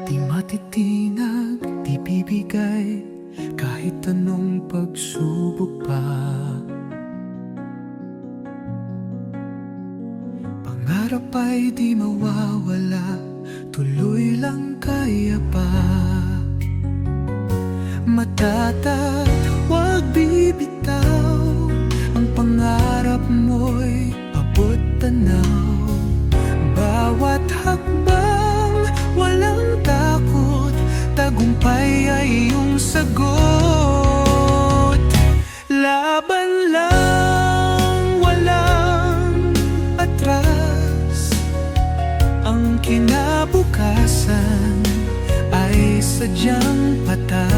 Di matitinag, di bibigay kahit anong pagsubok pa. Pangarap ay di mawawala, tuloy lang kaya pa. Matatag, huwag bibitaw, ang pangarap mo'y abot tanaw. Bawat hakbang, walang takot, tagumpay ay iyong sagot. Laban lang, walang atras, ang kinabukasan ay sadyang patas.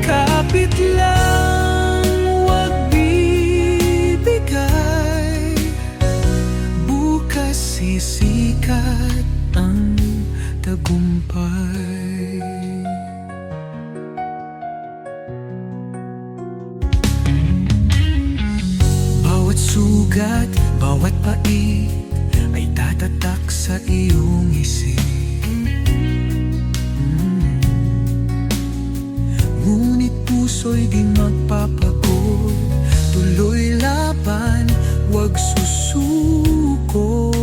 Kapit lang, huwag bibigay, bukas sisikat ang tagumpay. Bawat sugat, bawat pait ay tatatak sa iyong isip. Ngunit puso'y di magpapagod, tuloy laban, huwag susuko.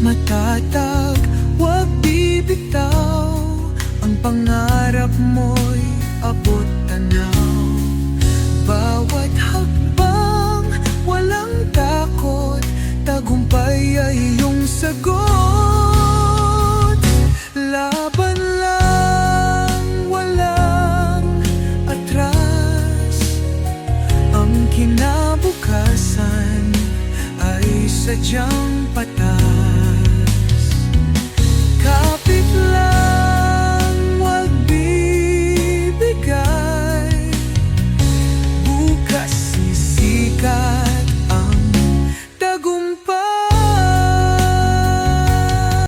Matatag, huwag bibitaw, ang pangarap mo'y abot tanaw. Bawat hakbang, walang takot, tagumpay ay iyong sagot. Laban lang, walang atras, ang kinabukasan ay sadyang patas.